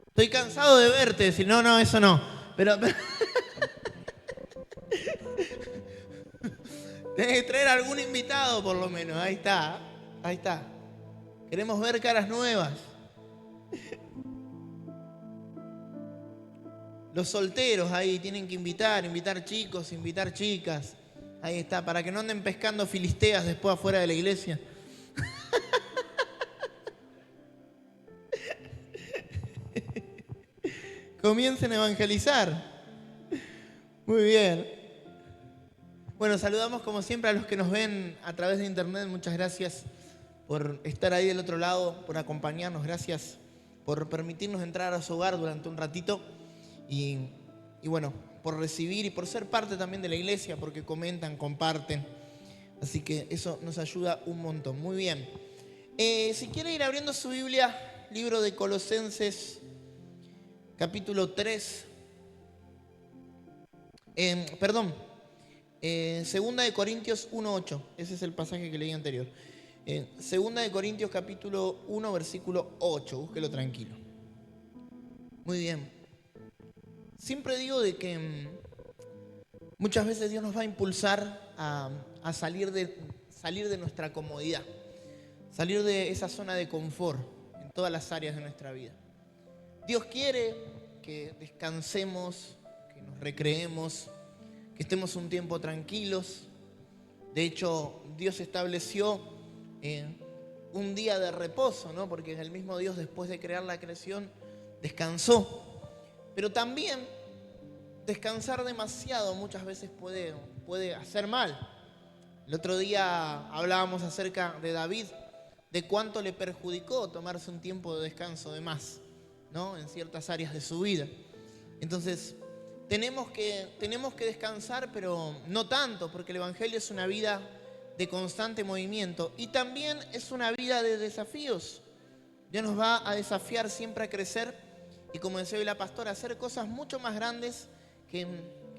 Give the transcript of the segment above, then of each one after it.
Estoy cansado de verte. Si no, no, eso no. Pero tenés que traer algún invitado por lo menos. Ahí está. Ahí está. Queremos ver caras nuevas. Los solteros ahí tienen que invitar chicos, invitar chicas. Ahí está, para que no anden pescando filisteas después afuera de la iglesia. Comiencen a evangelizar. Muy bien. Bueno, saludamos como siempre a los que nos ven a través de internet. Muchas gracias por estar ahí del otro lado, por acompañarnos. Gracias por permitirnos entrar a su hogar durante un ratito. Y, y bueno, por recibir y por ser parte también de la iglesia, porque comentan, comparten. Así que eso nos ayuda un montón. Muy bien. Si quiere ir abriendo su Biblia, libro de Colosenses, capítulo 3. Perdón, Segunda de Corintios 1:8. Ese es el pasaje que leí anterior. Segunda de Corintios capítulo 1, versículo 8. Búsquelo tranquilo. Muy bien. Siempre digo de que muchas veces Dios nos va a impulsar a salir de nuestra comodidad, salir de esa zona de confort en todas las áreas de nuestra vida. Dios quiere que descansemos, que nos recreemos, que estemos un tiempo tranquilos. De hecho, Dios estableció un día de reposo, ¿no? Porque el mismo Dios, después de crear la creación, descansó. Pero también descansar demasiado muchas veces puede hacer mal. El otro día hablábamos acerca de David, de cuánto le perjudicó tomarse un tiempo de descanso de más, ¿no? En ciertas áreas de su vida. Entonces, tenemos que descansar, pero no tanto, porque el Evangelio es una vida de constante movimiento y también es una vida de desafíos. Dios nos va a desafiar siempre a crecer y, como decía hoy la pastora, a hacer cosas mucho más grandes que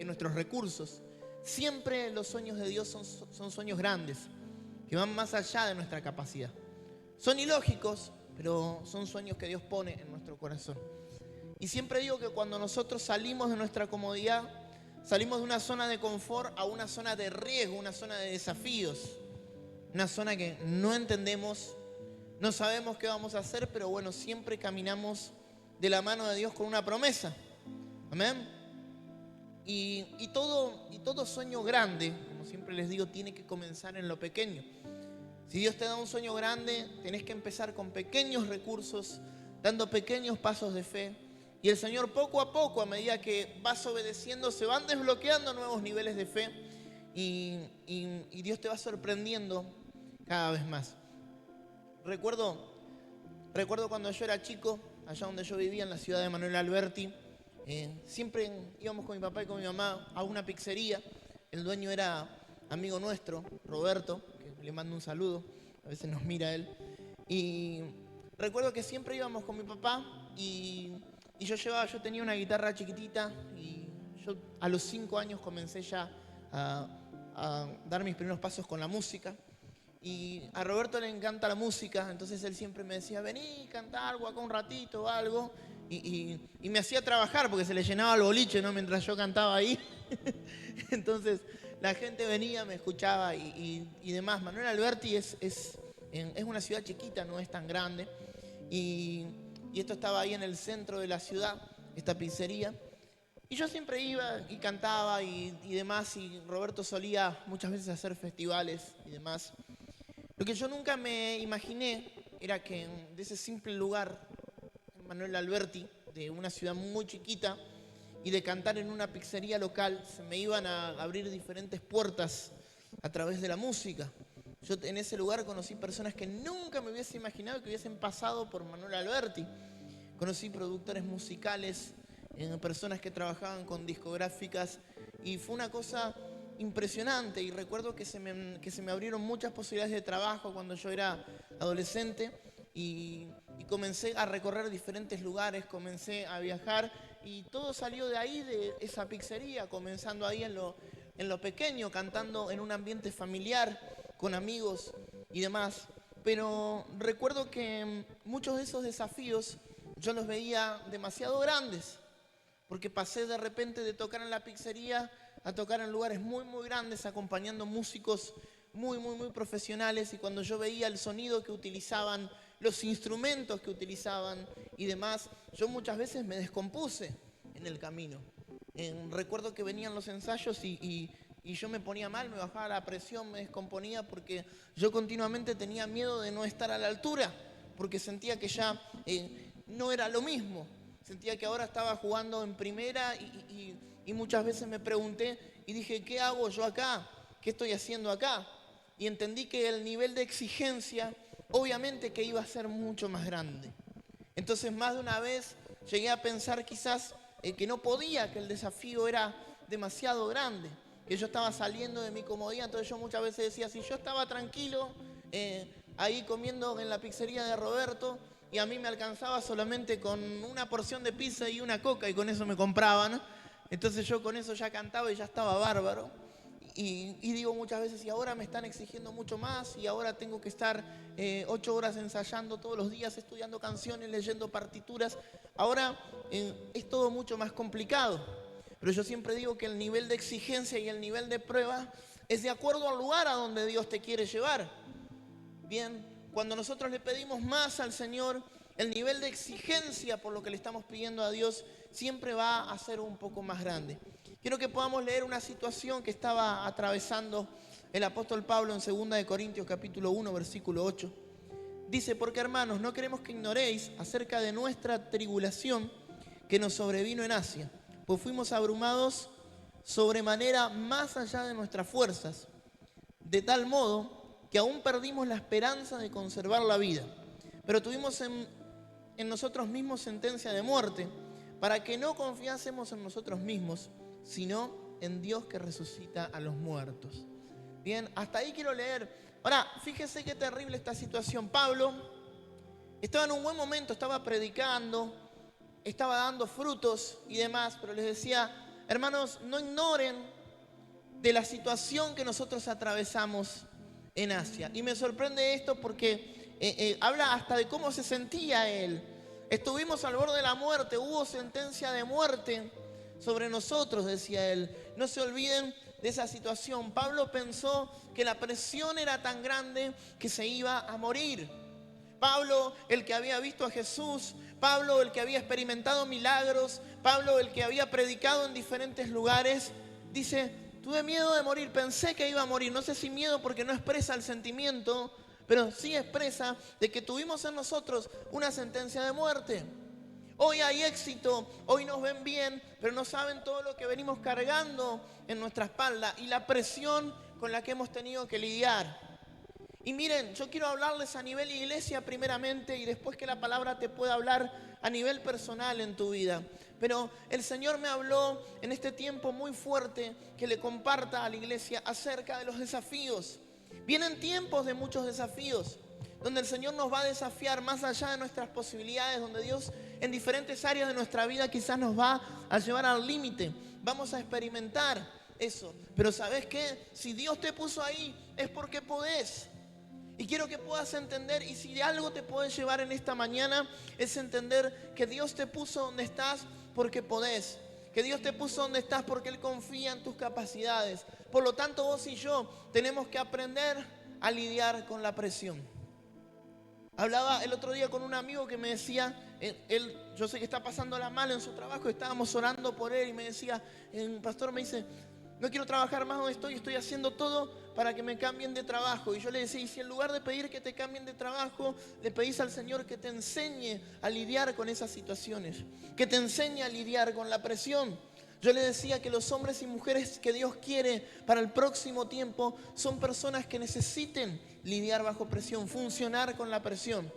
nuestros recursos. Siempre los sueños de Dios son sueños grandes, que van más allá de nuestra capacidad. Son ilógicos, pero son sueños que Dios pone en nuestro corazón. Y siempre digo que cuando nosotros salimos de nuestra comodidad, salimos de una zona de confort a una zona de riesgo, una zona de desafíos, una zona que no entendemos, no sabemos qué vamos a hacer, pero bueno, siempre caminamos de la mano de Dios con una promesa. Amén. Y todo sueño grande, como siempre les digo, tiene que comenzar en lo pequeño. Si Dios te da un sueño grande, tenés que empezar con pequeños recursos, dando pequeños pasos de fe. Y el Señor poco a poco, a medida que vas obedeciendo, se van desbloqueando nuevos niveles de fe y Dios te va sorprendiendo cada vez más. Recuerdo cuando yo era chico, allá donde yo vivía, en la ciudad de Manuel Alberti, siempre íbamos con mi papá y con mi mamá a una pizzería. El dueño era amigo nuestro, Roberto, que le mando un saludo, a veces nos mira él. Y recuerdo que siempre íbamos con mi papá y yo tenía una guitarra chiquitita y yo a los 5 años comencé ya a dar mis primeros pasos con la música. Y a Roberto le encanta la música, entonces él siempre me decía, vení, cantá algo acá un ratito o algo. Y me hacía trabajar porque se le llenaba el boliche, ¿no? Mientras yo cantaba ahí. Entonces la gente venía, me escuchaba y demás. Manuel Alberti es una ciudad chiquita, no es tan grande. Y esto estaba ahí en el centro de la ciudad, esta pizzería. Y yo siempre iba y cantaba y demás. Y Roberto solía muchas veces hacer festivales y demás. Lo que yo nunca me imaginé era que de ese simple lugar, Manuel Alberti, de una ciudad muy chiquita, y de cantar en una pizzería local, se me iban a abrir diferentes puertas a través de la música. Yo en ese lugar conocí personas que nunca me hubiese imaginado que hubiesen pasado por Manuel Alberti. Conocí productores musicales, personas que trabajaban con discográficas, y fue una cosa impresionante. Y recuerdo que se me abrieron muchas posibilidades de trabajo cuando yo era adolescente y comencé a recorrer diferentes lugares, comencé a viajar y todo salió de ahí, de esa pizzería, comenzando ahí en lo pequeño, cantando en un ambiente familiar, con amigos y demás. Pero recuerdo que muchos de esos desafíos yo los veía demasiado grandes, porque pasé de repente de tocar en la pizzería a tocar en lugares muy, muy grandes, acompañando músicos muy, muy, muy profesionales, y cuando yo veía el sonido que utilizaban, los instrumentos que utilizaban y demás, yo muchas veces me descompuse en el camino. Recuerdo que venían los ensayos y yo me ponía mal, me bajaba la presión, me descomponía porque yo continuamente tenía miedo de no estar a la altura, porque sentía que ya no era lo mismo. Sentía que ahora estaba jugando en primera y muchas veces me pregunté y dije, ¿qué hago yo acá? ¿Qué estoy haciendo acá? Y entendí que el nivel de exigencia obviamente que iba a ser mucho más grande. Entonces más de una vez llegué a pensar quizás que no podía, que el desafío era demasiado grande, que yo estaba saliendo de mi comodidad. Entonces yo muchas veces decía, si yo estaba tranquilo ahí comiendo en la pizzería de Roberto y a mí me alcanzaba solamente con una porción de pizza y una coca y con eso me compraban, entonces yo con eso ya cantaba y ya estaba bárbaro. Y digo muchas veces, y ahora me están exigiendo mucho más, y ahora tengo que estar 8 horas ensayando todos los días, estudiando canciones, leyendo partituras. Ahora es todo mucho más complicado. Pero yo siempre digo que el nivel de exigencia y el nivel de prueba es de acuerdo al lugar a donde Dios te quiere llevar. Bien, cuando nosotros le pedimos más al Señor, el nivel de exigencia por lo que le estamos pidiendo a Dios siempre va a ser un poco más grande. Quiero que podamos leer una situación que estaba atravesando el apóstol Pablo en 2 Corintios capítulo 1, versículo 8. Dice, porque hermanos, no queremos que ignoréis acerca de nuestra tribulación que nos sobrevino en Asia, pues fuimos abrumados sobremanera más allá de nuestras fuerzas, de tal modo que aún perdimos la esperanza de conservar la vida. Pero tuvimos en nosotros mismos sentencia de muerte, para que no confiásemos en nosotros mismos, sino en Dios que resucita a los muertos. Bien, hasta ahí quiero leer. Ahora, fíjese qué terrible esta situación. Pablo estaba en un buen momento, estaba predicando, estaba dando frutos y demás, pero les decía, hermanos, no ignoren de la situación que nosotros atravesamos en Asia. Y me sorprende esto porque habla hasta de cómo se sentía él. Estuvimos al borde de la muerte, hubo sentencia de muerte sobre nosotros, decía él. No se olviden de esa situación. Pablo pensó que la presión era tan grande que se iba a morir. Pablo, el que había visto a Jesús, Pablo, el que había experimentado milagros, Pablo, el que había predicado en diferentes lugares, dice, tuve miedo de morir, pensé que iba a morir. No sé si miedo porque no expresa el sentimiento, pero sí expresa de que tuvimos en nosotros una sentencia de muerte. Hoy hay éxito, hoy nos ven bien, pero no saben todo lo que venimos cargando en nuestra espalda y la presión con la que hemos tenido que lidiar. Y miren, yo quiero hablarles a nivel iglesia primeramente y después que la palabra te pueda hablar a nivel personal en tu vida. Pero el Señor me habló en este tiempo muy fuerte que le comparta a la iglesia acerca de los desafíos. Vienen tiempos de muchos desafíos, donde el Señor nos va a desafiar más allá de nuestras posibilidades, donde Dios en diferentes áreas de nuestra vida quizás nos va a llevar al límite. Vamos a experimentar eso. Pero ¿sabes qué? Si Dios te puso ahí es porque podés. Y quiero que puedas entender, y si de algo te puedes llevar en esta mañana, es entender que Dios te puso donde estás porque podés. Que Dios te puso donde estás porque Él confía en tus capacidades. Por lo tanto, vos y yo tenemos que aprender a lidiar con la presión. Hablaba el otro día con un amigo que me decía, yo sé que está pasándola mal en su trabajo, estábamos orando por él y me decía, un pastor me dice, no quiero trabajar más donde estoy haciendo todo para que me cambien de trabajo. Y yo le decía, y si en lugar de pedir que te cambien de trabajo, le pedís al Señor que te enseñe a lidiar con esas situaciones, que te enseñe a lidiar con la presión. Yo le decía que los hombres y mujeres que Dios quiere para el próximo tiempo son personas que necesiten lidiar bajo presión, funcionar con la presión.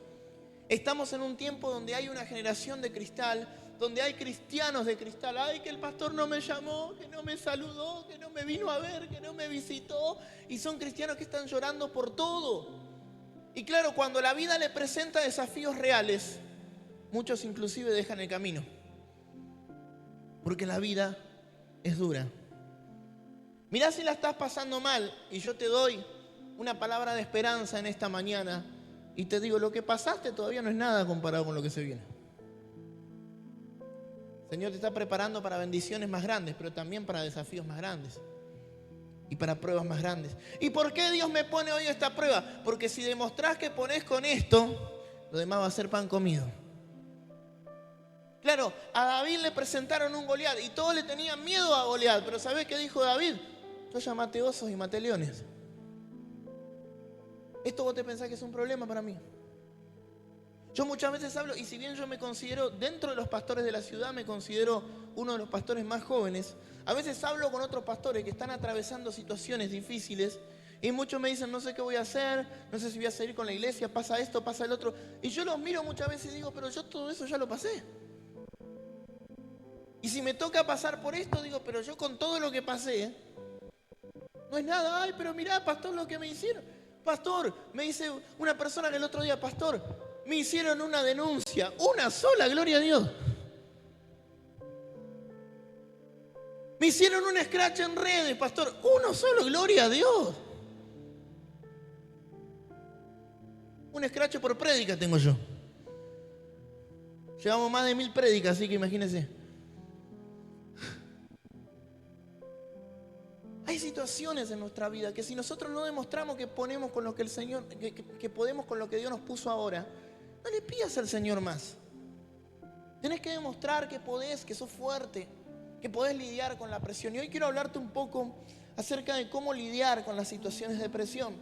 Estamos en un tiempo donde hay una generación de cristal, donde hay cristianos de cristal. Ay, que el pastor no me llamó, que no me saludó, que no me vino a ver, que no me visitó. Y son cristianos que están llorando por todo. Y claro, cuando la vida le presenta desafíos reales, muchos inclusive dejan el camino. Porque la vida es dura. Mirá si la estás pasando mal y yo te doy una palabra de esperanza en esta mañana y te digo, lo que pasaste todavía no es nada comparado con lo que se viene. El Señor te está preparando para bendiciones más grandes, pero también para desafíos más grandes y para pruebas más grandes. ¿Y por qué Dios me pone hoy esta prueba? Porque si demostrás que ponés con esto, lo demás va a ser pan comido. Claro, a David le presentaron un Goliat y todos le tenían miedo a Goliat, pero ¿sabés qué dijo David? Yo ya maté osos y maté leones. ¿Esto vos te pensás que es un problema para mí? Yo muchas veces hablo, y si bien yo me considero, dentro de los pastores de la ciudad, me considero uno de los pastores más jóvenes, a veces hablo con otros pastores que están atravesando situaciones difíciles y muchos me dicen, no sé qué voy a hacer, no sé si voy a seguir con la iglesia, pasa esto, pasa el otro. Y yo los miro muchas veces y digo, pero yo todo eso ya lo pasé. Y si me toca pasar por esto, digo, pero yo con todo lo que pasé, no es nada. Ay, pero mirá, pastor, lo que me hicieron. Pastor, me dice una persona que el otro día, pastor, me hicieron una denuncia, una sola, gloria a Dios. Me hicieron un scratch en redes, pastor, uno solo, gloria a Dios. Un scratch por prédica tengo yo. Llevamos más de 1000 prédicas, así que imagínense. Hay situaciones en nuestra vida que si nosotros no demostramos que ponemos con lo que el Señor, que podemos con lo que Dios nos puso ahora, no le pidas al Señor más. Tenés que demostrar que podés, que sos fuerte, que podés lidiar con la presión. Y hoy quiero hablarte un poco acerca de cómo lidiar con las situaciones de presión.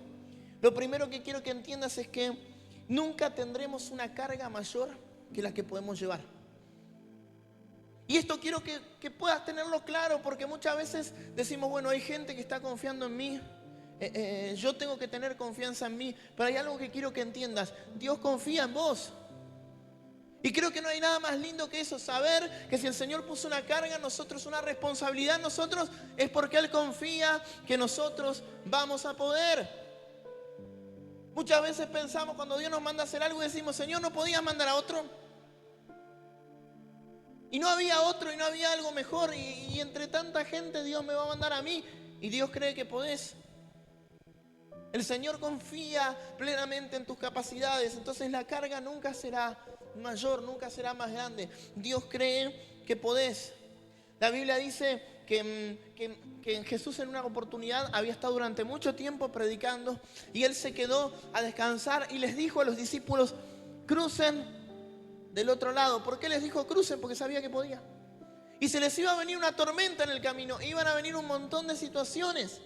Lo primero que quiero que entiendas es que nunca tendremos una carga mayor que la que podemos llevar. Y esto quiero que puedas tenerlo claro, porque muchas veces decimos, bueno, hay gente que está confiando en mí, yo tengo que tener confianza en mí, pero hay algo que quiero que entiendas, Dios confía en vos. Y creo que no hay nada más lindo que eso, saber que si el Señor puso una carga en nosotros, una responsabilidad en nosotros, es porque Él confía que nosotros vamos a poder. Muchas veces pensamos cuando Dios nos manda a hacer algo y decimos, Señor, ¿no podías mandar a otro? Y no había otro y no había algo mejor. Y entre tanta gente Dios me va a mandar a mí. Y Dios cree que podés. El Señor confía plenamente en tus capacidades. Entonces la carga nunca será mayor, nunca será más grande. Dios cree que podés. La Biblia dice que Jesús en una oportunidad había estado durante mucho tiempo predicando. Y Él se quedó a descansar y les dijo a los discípulos, crucen del otro lado. ¿Por qué les dijo crucen? Porque sabía que podía. Y se les iba a venir una tormenta en el camino. Iban a venir un montón de situaciones.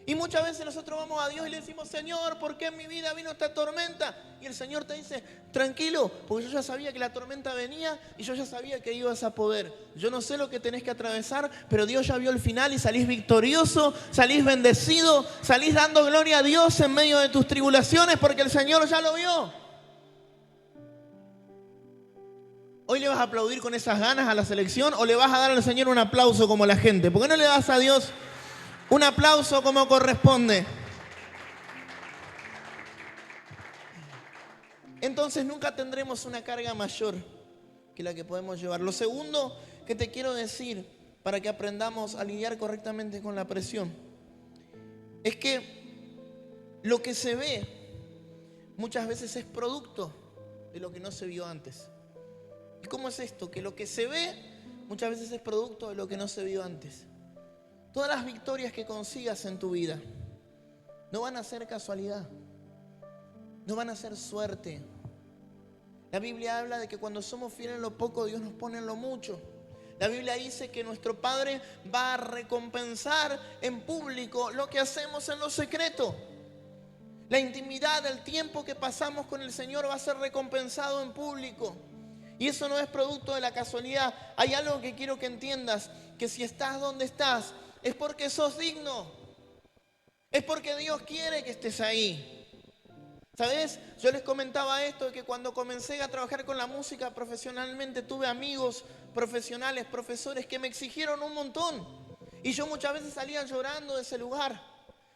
Y muchas veces nosotros vamos a Dios y le decimos, Señor, ¿por qué en mi vida vino esta tormenta? Y el Señor te dice, tranquilo, porque yo ya sabía que la tormenta venía y yo ya sabía que ibas a poder. Yo no sé lo que tenés que atravesar, pero Dios ya vio el final y salís victorioso, salís bendecido, salís dando gloria a Dios en medio de tus tribulaciones, porque el Señor ya lo vio. ¿Hoy le vas a aplaudir con esas ganas a la selección o le vas a dar al Señor un aplauso como la gente? ¿Por qué no le das a Dios un aplauso como corresponde? Entonces nunca tendremos una carga mayor que la que podemos llevar. Lo segundo que te quiero decir para que aprendamos a lidiar correctamente con la presión es que lo que se ve muchas veces es producto de lo que no se vio antes. ¿Y cómo es esto? Que lo que se ve muchas veces es producto de lo que no se vio antes. Todas las victorias que consigas en tu vida no van a ser casualidad, no van a ser suerte. La Biblia habla de que cuando somos fieles en lo poco, Dios nos pone en lo mucho. La Biblia dice que nuestro Padre va a recompensar en público lo que hacemos en lo secreto. La intimidad, el tiempo que pasamos con el Señor va a ser recompensado en público. Y eso no es producto de la casualidad. Hay algo que quiero que entiendas, que si estás donde estás, es porque sos digno. Es porque Dios quiere que estés ahí. ¿Sabes? Yo les comentaba esto, de que cuando comencé a trabajar con la música profesionalmente, tuve amigos profesionales, profesores que me exigieron un montón. Y yo muchas veces salía llorando de ese lugar.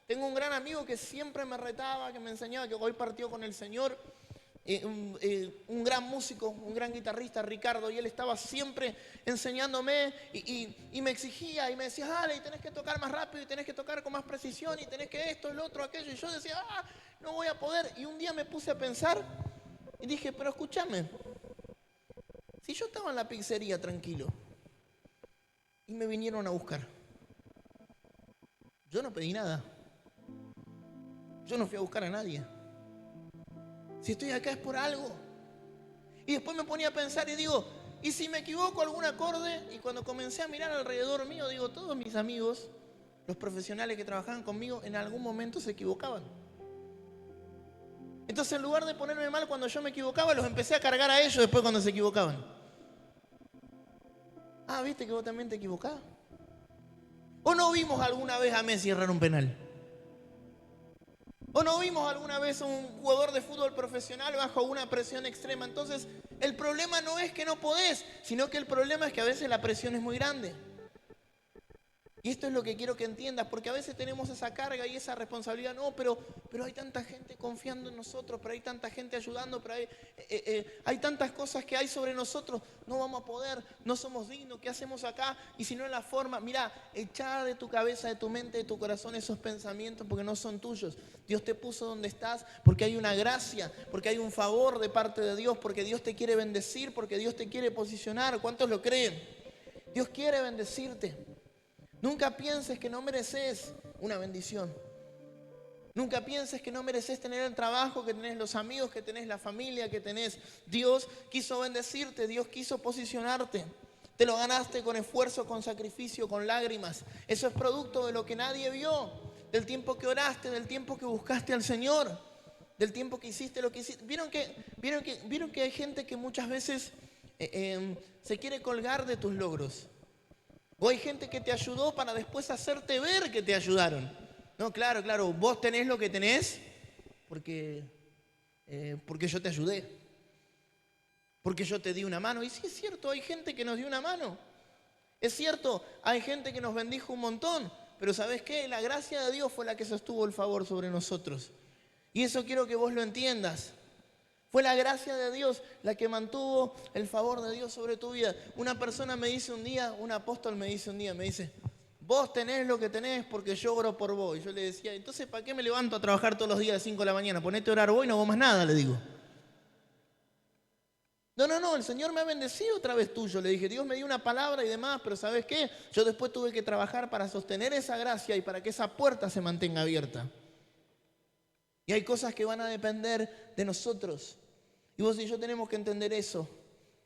Tengo un gran amigo que siempre me retaba, que me enseñaba, que hoy partió con el Señor. Un gran músico, un gran guitarrista, Ricardo, y él estaba siempre enseñándome y me exigía y me decía, dale, y tenés que tocar más rápido y tenés que tocar con más precisión y tenés que esto, el otro, aquello. Y yo decía, no voy a poder. Y un día me puse a pensar y dije, pero escúchame, Si yo estaba en la pizzería tranquilo y me vinieron a buscar, yo no pedí nada. Yo no fui a buscar a nadie. Si estoy acá es por algo. Y después me ponía a pensar y digo, ¿y si me equivoco algún acorde? Y cuando comencé a mirar alrededor mío, digo, todos mis amigos, los profesionales que trabajaban conmigo, en algún momento se equivocaban. Entonces, en lugar de ponerme mal cuando yo me equivocaba, los empecé a cargar a ellos después cuando se equivocaban. Ah, ¿viste que vos también te equivocás? ¿O no vimos alguna vez a Messi errar un penal? ¿O no vimos alguna vez a un jugador de fútbol profesional bajo una presión extrema? Entonces, el problema no es que no podés, sino que el problema es que a veces la presión es muy grande. Y esto es lo que quiero que entiendas, porque a veces tenemos esa carga y esa responsabilidad. No, pero hay tanta gente confiando en nosotros, pero hay tanta gente ayudando, pero hay tantas cosas que hay sobre nosotros. No vamos a poder, no somos dignos, ¿qué hacemos acá? Y si no es la forma, mira, echá de tu cabeza, de tu mente, de tu corazón esos pensamientos porque no son tuyos. Dios te puso donde estás porque hay una gracia, porque hay un favor de parte de Dios, porque Dios te quiere bendecir, porque Dios te quiere posicionar. ¿Cuántos lo creen? Dios quiere bendecirte. Nunca pienses que no mereces una bendición. Nunca pienses que no mereces tener el trabajo, que tenés los amigos, que tenés la familia, que tenés. Dios quiso bendecirte, Dios quiso posicionarte. Te lo ganaste con esfuerzo, con sacrificio, con lágrimas. Eso es producto de lo que nadie vio, del tiempo que oraste, del tiempo que buscaste al Señor, del tiempo que hiciste lo que hiciste. ¿Vieron que hay gente que muchas veces se quiere colgar de tus logros? O hay gente que te ayudó para después hacerte ver que te ayudaron. No, claro, vos tenés lo que tenés porque yo te ayudé, porque yo te di una mano. Y sí es cierto, hay gente que nos dio una mano. Es cierto, hay gente que nos bendijo un montón. Pero ¿sabés qué? La gracia de Dios fue la que sostuvo el favor sobre nosotros. Y eso quiero que vos lo entiendas. Fue la gracia de Dios la que mantuvo el favor de Dios sobre tu vida. Una persona me dice un día, un apóstol me dice, vos tenés lo que tenés porque yo oro por vos. Y yo le decía, entonces ¿para qué me levanto a trabajar todos los días a las 5 de la mañana? Ponete a orar vos y no vos más nada, le digo. No, el Señor me ha bendecido otra vez tuyo. Le dije, Dios me dio una palabra y demás, pero ¿sabes qué? Yo después tuve que trabajar para sostener esa gracia y para que esa puerta se mantenga abierta. Y hay cosas que van a depender de nosotros. Y vos y yo tenemos que entender eso.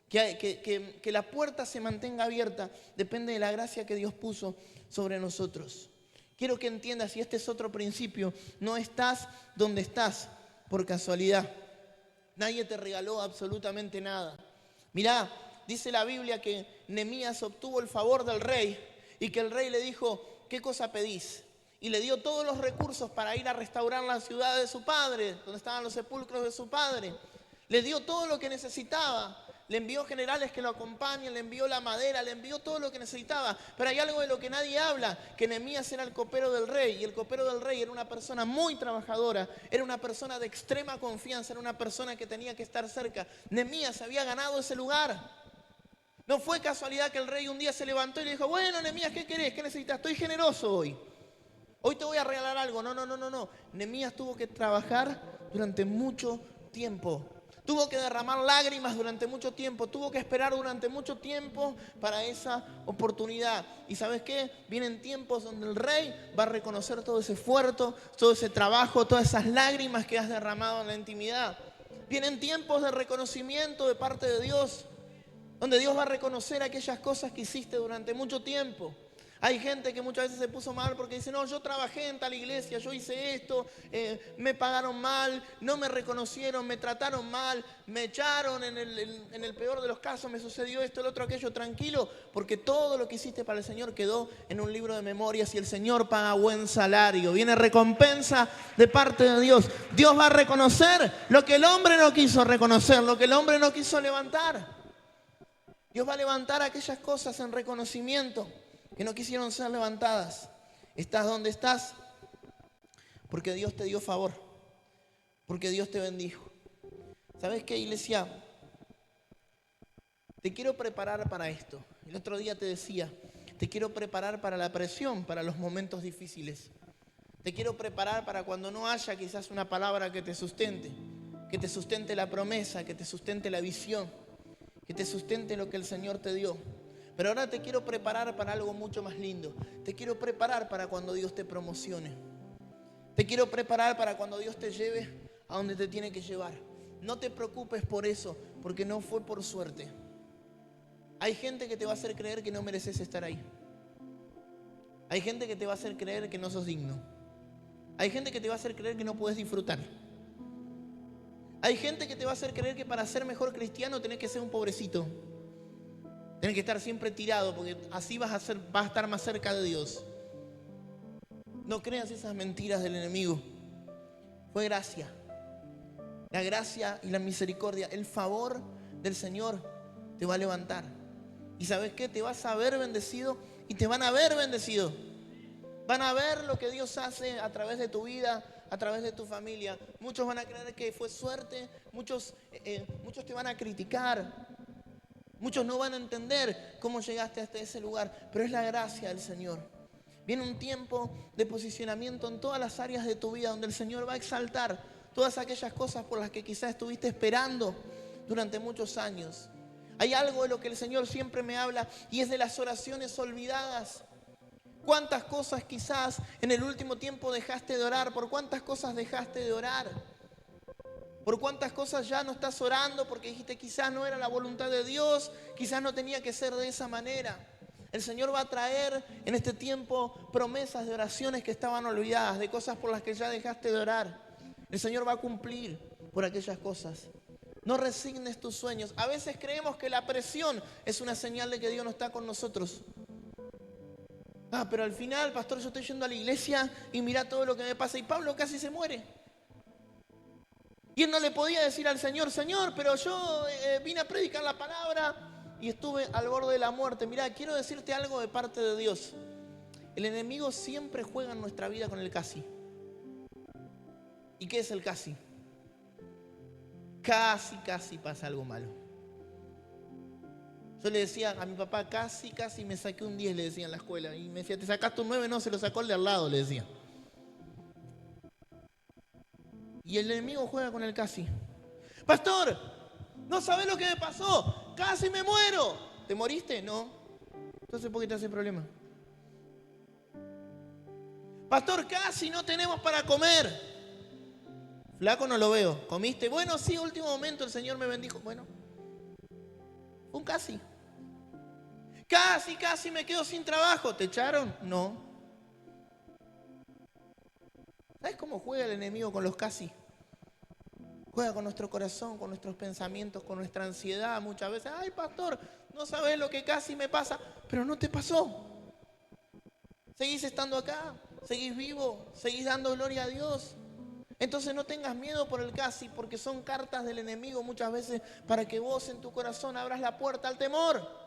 Que la puerta se mantenga abierta depende de la gracia que Dios puso sobre nosotros. Quiero que entiendas, y este es otro principio, no estás donde estás por casualidad. Nadie te regaló absolutamente nada. Mirá, dice la Biblia que Nehemías obtuvo el favor del rey y que el rey le dijo, ¿qué cosa pedís? Y le dio todos los recursos para ir a restaurar la ciudad de su padre, donde estaban los sepulcros de su padre. Le dio todo lo que necesitaba. Le envió generales que lo acompañen, le envió la madera, le envió todo lo que necesitaba. Pero hay algo de lo que nadie habla, que Nehemías era el copero del rey. Y el copero del rey era una persona muy trabajadora, era una persona de extrema confianza, era una persona que tenía que estar cerca. Nehemías había ganado ese lugar. No fue casualidad que el rey un día se levantó y le dijo, bueno, Nehemías, ¿qué querés? ¿Qué necesitas? Estoy generoso hoy. Hoy te voy a regalar algo. No. Nehemías tuvo que trabajar durante mucho tiempo. Tuvo que derramar lágrimas durante mucho tiempo. Tuvo que esperar durante mucho tiempo para esa oportunidad. ¿Y sabes qué? Vienen tiempos donde el rey va a reconocer todo ese esfuerzo, todo ese trabajo, todas esas lágrimas que has derramado en la intimidad. Vienen tiempos de reconocimiento de parte de Dios, donde Dios va a reconocer aquellas cosas que hiciste durante mucho tiempo. Hay gente que muchas veces se puso mal porque dice, no, yo trabajé en tal iglesia, yo hice esto, me pagaron mal, no me reconocieron, me trataron mal, me echaron en el peor de los casos, me sucedió esto, el otro, aquello. Tranquilo, porque todo lo que hiciste para el Señor quedó en un libro de memorias y el Señor paga buen salario. Viene recompensa de parte de Dios. Dios va a reconocer lo que el hombre no quiso reconocer, lo que el hombre no quiso levantar. Dios va a levantar aquellas cosas en reconocimiento que no quisieron ser levantadas. Estás donde estás porque Dios te dio favor, porque Dios te bendijo. ¿Sabes qué, iglesia? Te quiero preparar para esto. El otro día te decía, te quiero preparar para la presión, para los momentos difíciles. Te quiero preparar para cuando no haya quizás una palabra que te sustente la promesa, que te sustente la visión. que te sustente lo que el Señor te dio. Pero ahora te quiero preparar para algo mucho más lindo. Te quiero preparar para cuando Dios te promocione. Te quiero preparar para cuando Dios te lleve a donde te tiene que llevar. No te preocupes por eso, porque no fue por suerte. Hay gente que te va a hacer creer que no mereces estar ahí. Hay gente que te va a hacer creer que no sos digno. Hay gente que te va a hacer creer que no puedes disfrutar. Hay gente que te va a hacer creer que para ser mejor cristiano tenés que ser un pobrecito. Tenés que estar siempre tirado, porque así vas a estar más cerca de Dios. No creas esas mentiras del enemigo. Fue gracia. La gracia y la misericordia, el favor del Señor te va a levantar. ¿Y sabes qué? Te vas a ver bendecido y te van a ver bendecido. Van a ver lo que Dios hace a través de tu vida, a través de tu familia. Muchos van a creer que fue suerte, muchos te van a criticar. Muchos no van a entender cómo llegaste hasta ese lugar, pero es la gracia del Señor. Viene un tiempo de posicionamiento en todas las áreas de tu vida donde el Señor va a exaltar todas aquellas cosas por las que quizás estuviste esperando durante muchos años. Hay algo de lo que el Señor siempre me habla y es de las oraciones olvidadas. ¿Cuántas cosas quizás en el último tiempo dejaste de orar? ¿Por cuántas cosas dejaste de orar? ¿Por cuántas cosas ya no estás orando? Porque dijiste quizás no era la voluntad de Dios, quizás no tenía que ser de esa manera. El Señor va a traer en este tiempo promesas de oraciones que estaban olvidadas, de cosas por las que ya dejaste de orar. El Señor va a cumplir por aquellas cosas. No resignes tus sueños. A veces creemos que la presión es una señal de que Dios no está con nosotros. Pero al final, pastor, yo estoy yendo a la iglesia y mira todo lo que me pasa. Y Pablo casi se muere. Y él no le podía decir al Señor, Señor, pero yo vine a predicar la palabra y estuve al borde de la muerte. Mirá, quiero decirte algo de parte de Dios. El enemigo siempre juega en nuestra vida con el casi. ¿Y qué es el casi? Casi pasa algo malo. Yo le decía a mi papá, casi me saqué un 10, le decía en la escuela. Y me decía, ¿te sacaste un 9? No, se lo sacó el de al lado, le decía. Y el enemigo juega con el casi. Pastor, no sabés lo que me pasó. Casi me muero. ¿Te moriste? No. Entonces, ¿por qué te hace problema? Pastor, casi no tenemos para comer. Flaco, no lo veo. ¿Comiste? Bueno, sí, último momento el Señor me bendijo. Bueno, un casi. Casi me quedo sin trabajo. ¿Te echaron? No. ¿Sabes cómo juega el enemigo con los casi? Juega con nuestro corazón, con nuestros pensamientos, con nuestra ansiedad muchas veces. Ay, pastor, no sabes lo que casi me pasa, pero no te pasó. Seguís estando acá, seguís vivo, seguís dando gloria a Dios. Entonces no tengas miedo por el casi, porque son cartas del enemigo muchas veces para que vos en tu corazón abras la puerta al temor.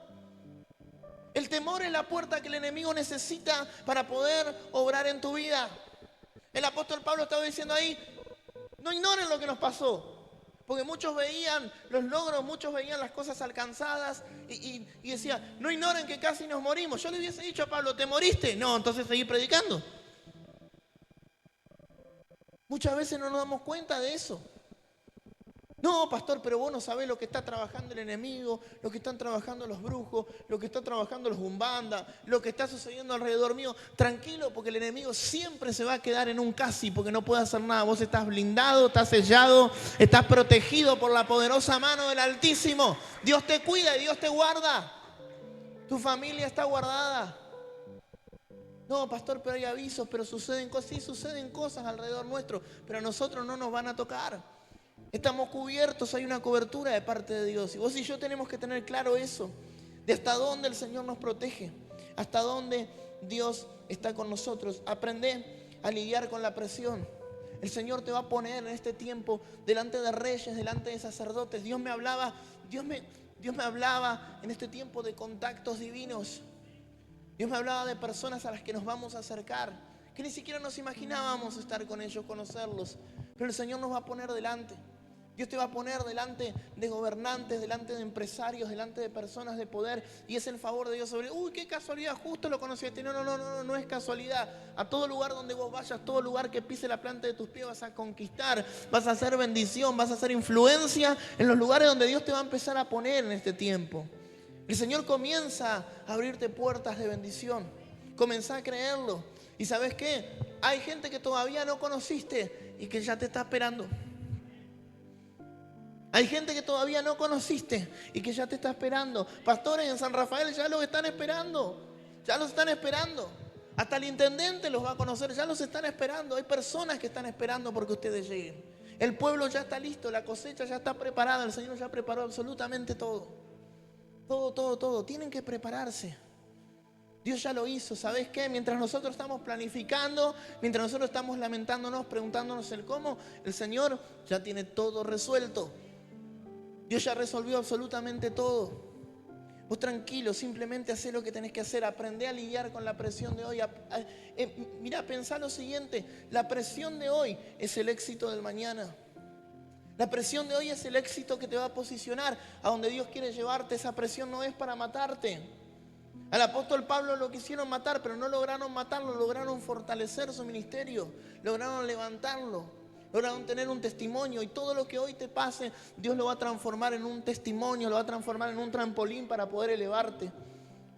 El temor es la puerta que el enemigo necesita para poder obrar en tu vida. El apóstol Pablo estaba diciendo ahí, no ignoren lo que nos pasó. Porque muchos veían los logros, muchos veían las cosas alcanzadas y decían, no ignoren que casi nos morimos. Yo le hubiese dicho a Pablo, ¿te moriste? No, entonces seguí predicando. Muchas veces no nos damos cuenta de eso. No, pastor, pero vos no sabés lo que está trabajando el enemigo, lo que están trabajando los brujos, lo que están trabajando los umbandas, lo que está sucediendo alrededor mío. Tranquilo, porque el enemigo siempre se va a quedar en un casi, porque no puede hacer nada. Vos estás blindado, estás sellado, estás protegido por la poderosa mano del Altísimo. Dios te cuida y Dios te guarda. Tu familia está guardada. No, pastor, pero hay avisos, pero suceden cosas. Sí, suceden cosas alrededor nuestro, pero a nosotros no nos van a tocar. Estamos cubiertos, hay una cobertura de parte de Dios. Y vos y yo tenemos que tener claro eso, de hasta dónde el Señor nos protege, hasta dónde Dios está con nosotros. Aprende a lidiar con la presión. El Señor te va a poner en este tiempo delante de reyes, delante de sacerdotes. Dios me hablaba en este tiempo de contactos divinos. Dios me hablaba de personas a las que nos vamos a acercar, que ni siquiera nos imaginábamos estar con ellos, conocerlos. Pero el Señor nos va a poner delante. Dios te va a poner delante de gobernantes, delante de empresarios, delante de personas de poder. Y es el favor de Dios sobre, uy, qué casualidad, justo lo conocí a ti. No, no, no, no, no es casualidad. A todo lugar donde vos vayas, todo lugar que pise la planta de tus pies vas a conquistar, vas a hacer bendición, vas a hacer influencia en los lugares donde Dios te va a empezar a poner en este tiempo. El Señor comienza a abrirte puertas de bendición. Comenzá a creerlo. ¿Y sabes qué? Hay gente que todavía no conociste y que ya te está esperando. Hay gente que todavía no conociste y que ya te está esperando. Pastores en San Rafael ya los están esperando. Ya los están esperando. Hasta el intendente los va a conocer. Ya los están esperando. Hay personas que están esperando porque ustedes lleguen. El pueblo ya está listo. La cosecha ya está preparada. El Señor ya preparó absolutamente todo. Todo, todo, todo. Tienen que prepararse. Dios ya lo hizo. ¿Sabes qué? Mientras nosotros estamos planificando, mientras nosotros estamos lamentándonos, preguntándonos el cómo, el Señor ya tiene todo resuelto. Dios ya resolvió absolutamente todo. Vos tranquilo, simplemente hacé lo que tenés que hacer. Aprende a lidiar con la presión de hoy. Mira, pensá lo siguiente. La presión de hoy es el éxito del mañana. La presión de hoy es el éxito que te va a posicionar a donde Dios quiere llevarte. Esa presión no es para matarte. Al apóstol Pablo lo quisieron matar, pero no lograron matarlo. Lograron fortalecer su ministerio. Lograron levantarlo. Lograron tener un testimonio, y todo lo que hoy te pase, Dios lo va a transformar en un testimonio, lo va a transformar en un trampolín para poder elevarte,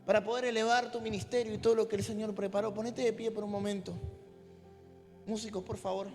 para poder elevar tu ministerio y todo lo que el Señor preparó. Ponete de pie por un momento. Músicos, por favor.